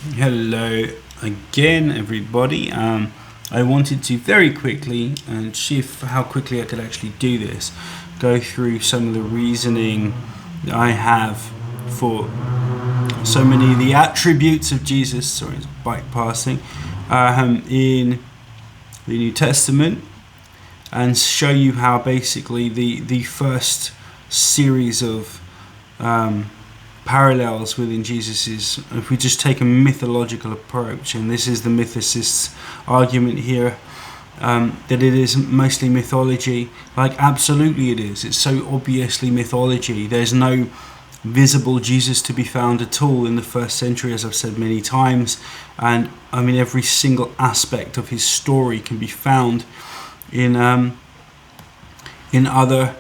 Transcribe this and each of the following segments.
Hello again, everybody. I wanted to very quickly and see how quickly I could actually do this. Go through some of the reasoning that I have for so many of the attributes of Jesus. Sorry, it's bike passing in the New Testament, and show you how basically the first series of parallels within Jesus is, if we just take a mythological approach, and this is the mythicist's argument here, that it is mostly mythology. Like, absolutely it is. It's so obviously mythology. There's no visible Jesus to be found at all in the first century, as I've said many times, and I mean every single aspect of his story can be found in other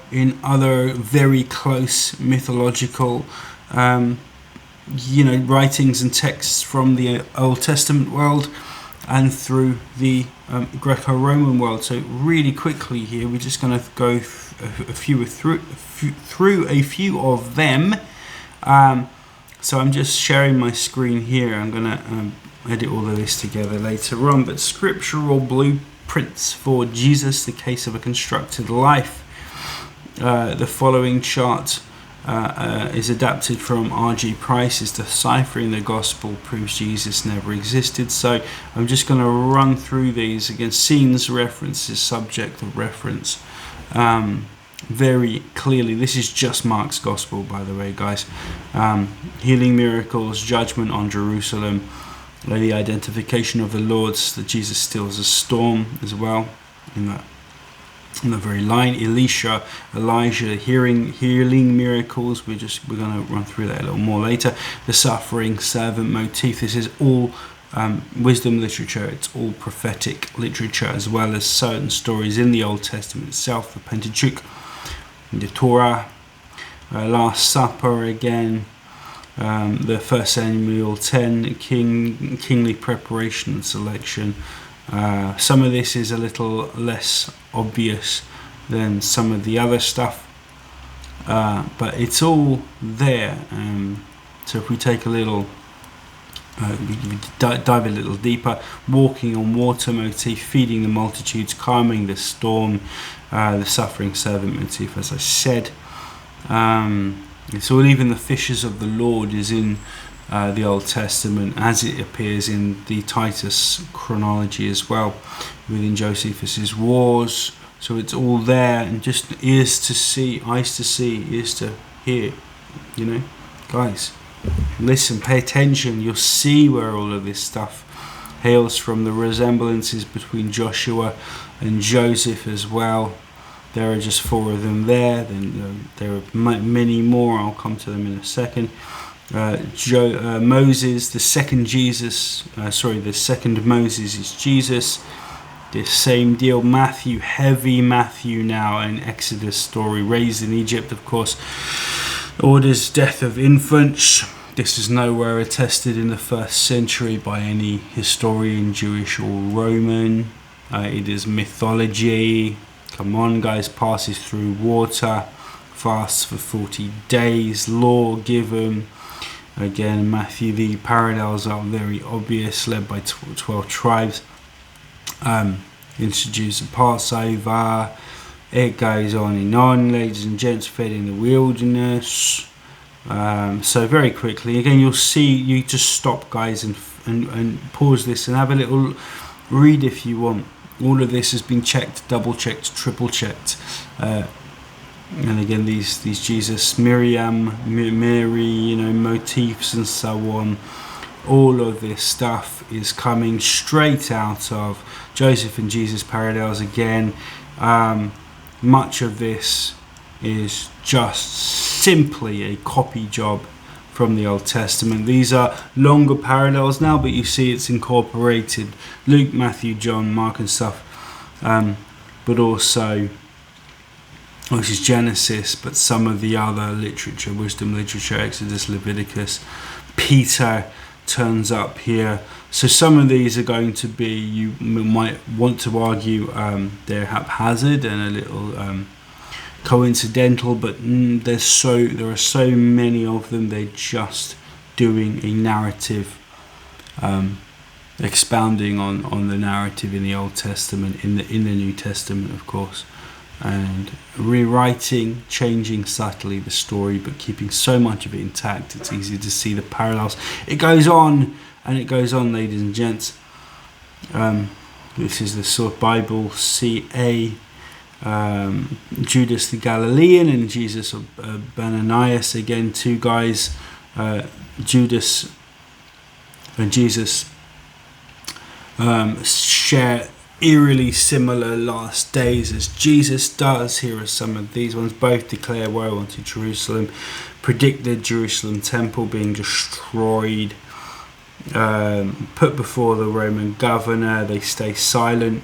very close mythological writings and texts from the Old Testament world and through the Greco-Roman world. So really quickly here, we're just going to go through a few of them. So I'm just sharing my screen here. I'm going to edit all of this together later on. But scriptural blueprints for Jesus, the case of a constructed life. The following chart is adapted from R.G. Price's Deciphering the Gospel Proves Jesus Never Existed. So I'm just going to run through these again. Scenes, references, subject of reference. Very clearly, this is just Mark's Gospel, by the way, guys. Healing miracles, judgment on Jerusalem, the identification of the Lords, that Jesus stills a storm as well in the very line. Elijah healing miracles. We're going to run through that a little more later. The suffering servant motif. This is all wisdom literature. It's all prophetic literature, as well as certain stories in the Old Testament itself, the Pentateuch, the Torah, Last Supper again, the 1 Samuel 10, kingly preparation and selection. Some of this is a little less obvious than some of the other stuff, but it's all there. So if we take a little, dive a little deeper, walking on water motif, feeding the multitudes, calming the storm, the suffering servant motif, as I said. It's all, even the fishes of the Lord is in the Old Testament, as it appears in the Titus chronology as well, within Josephus's wars. So it's all there, and just ears to see, eyes to see, ears to hear. Guys, listen, pay attention. You'll see where all of this stuff hails from. The resemblances between Joshua and Joseph as well. There are just 4 of them there. Then there are many more. I'll come to them in a second. Moses, the second Moses is Jesus. The same deal. Matthew, heavy Matthew now, in Exodus story, raised in Egypt, of course, orders death of infants. This is nowhere attested in the first century by any historian, Jewish or Roman. It is mythology. Come on, guys. Passes through water, fasts for 40 days, law given. Again, Matthew, the parallels are very obvious, led by 12 tribes. Introduce the Passover. It goes on and on, ladies and gents, fed in the wilderness. So very quickly, again, you'll see, you just stop, guys, and pause this and have a little read if you want. All of this has been checked, double checked, triple checked. And again, these Jesus, Miriam, Mary, motifs and so on. All of this stuff is coming straight out of Joseph and Jesus parallels again. Much of this is just simply a copy job from the Old Testament. These are longer parallels now, but you see it's incorporated Luke, Matthew, John, Mark and stuff. But also, this is Genesis, but some of the other literature, wisdom literature, Exodus, Leviticus, Peter turns up here. So some of these are going to be, you might want to argue, they're haphazard and a little coincidental, but there are so many of them. They're just doing a narrative expounding on the narrative in the Old Testament, in the New Testament, of course, and rewriting, changing subtly the story, but keeping so much of it intact. It's easy to see the parallels. It goes on and it goes on, ladies and gents. This is the sort of Bible CA. Judas the Galilean and Jesus of Ananias, again, two guys. Judas and Jesus share eerily similar last days as Jesus does. Here are some of these ones. Both declare woe unto Jerusalem, predict the Jerusalem temple being destroyed, put before the Roman governor. They stay silent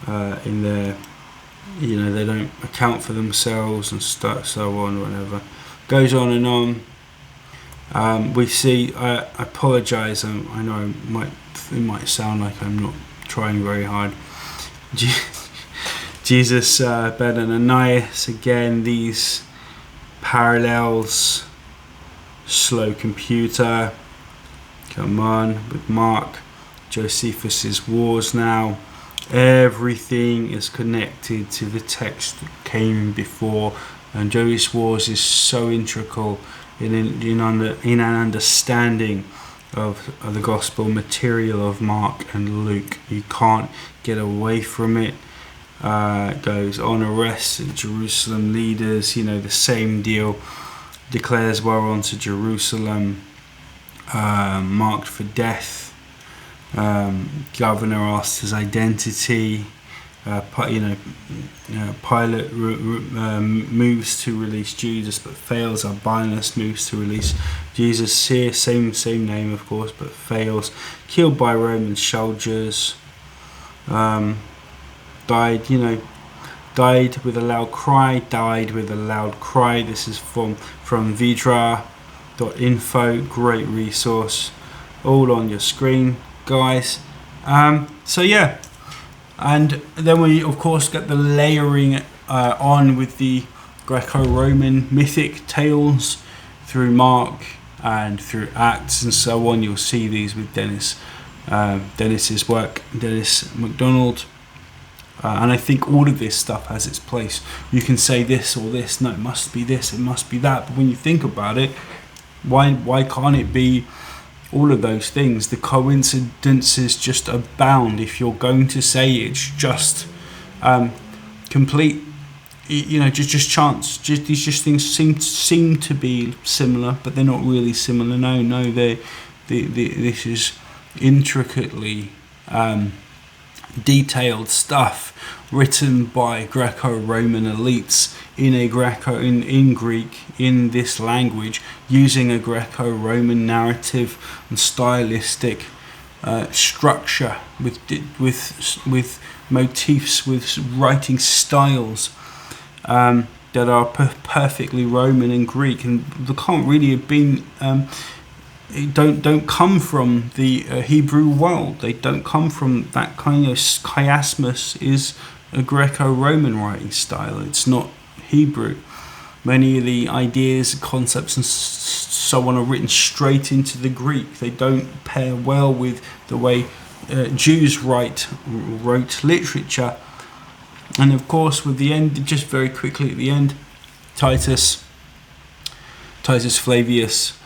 in their, they don't account for themselves and so on, whatever. Goes on and on. We see, I apologise, I know it might sound like I'm not trying very hard. Jesus, Ben and Ananias, again, these parallels. Slow computer, come on, with Mark. Josephus's wars now. Everything is connected to the text that came before, and Joseph's wars is so integral in an understanding of the gospel material of Mark and Luke. You can't get away from it. It goes on, arrests Jerusalem leaders, the same deal. Declares war unto Jerusalem, marked for death. Governor asks his identity. Pilate moves to release Judas but fails. Albinus moves to release Jesus here, same name of course, but fails. Killed by Roman soldiers. Died with a loud cry. This is from vidra.info, great resource, all on your screen, guys. So yeah, and then we of course get the layering on with the Greco-Roman mythic tales through Mark and through Acts and so on. You'll see these with Dennis's work, Dennis MacDonald. And I think all of this stuff has its place. You can say this or this, no, it must be this, it must be that. But when you think about it, why can't it be all of those things? The coincidences just abound. If you're going to say it's just complete, just chance. These things seem to be similar, but they're not really similar. No, this is intricately detailed stuff written by Greco-Roman elites in Greek, in this language, using a Greco-Roman narrative and stylistic structure with motifs, with writing styles that are perfectly Roman and Greek, and they can't really have been don't come from the Hebrew world. They don't come from that kind of chiasmus is a Greco-Roman writing style. It's not Hebrew. Many of the ideas, concepts and so on are written straight into the Greek. They don't pair well with the way Jews wrote literature. And of course, with the end, just very quickly at the end, Titus Flavius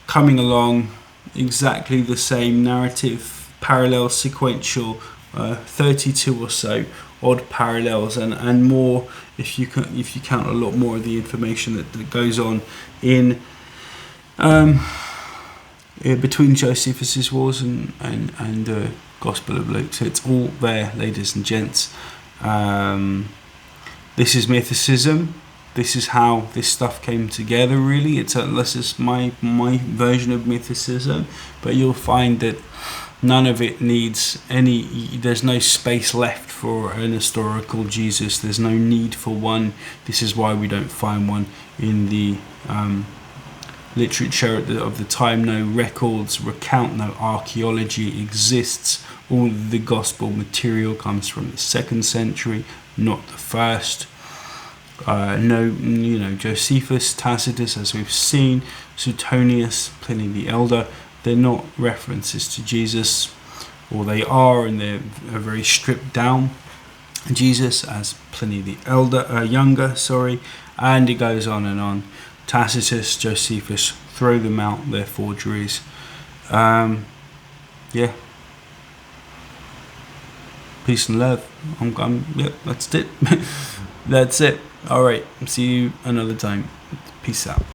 coming along, exactly the same narrative, parallel, sequential, 32 or so odd parallels and more if you count a lot more of the information that goes on in between Josephus's wars and Gospel of Luke. So it's all there, ladies and gents. This is mythicism. This is how this stuff came together, really. This is my version of mythicism, but you'll find that none of it needs there's no space left for an historical Jesus. There's no need for one. This is why we don't find one in the literature of the time. No records recount, no archaeology exists. All of the gospel material comes from the 2nd century, not the 1st. Josephus, Tacitus, as we've seen, Suetonius, Pliny the Elder, they're not references to Jesus, or they are, and they're very stripped down. Jesus as Pliny the younger, and it goes on and on. Tacitus, Josephus, throw them out, they're forgeries. Yeah. Peace and love. Yep, that's it. That's it. Alright, see you another time. Peace out.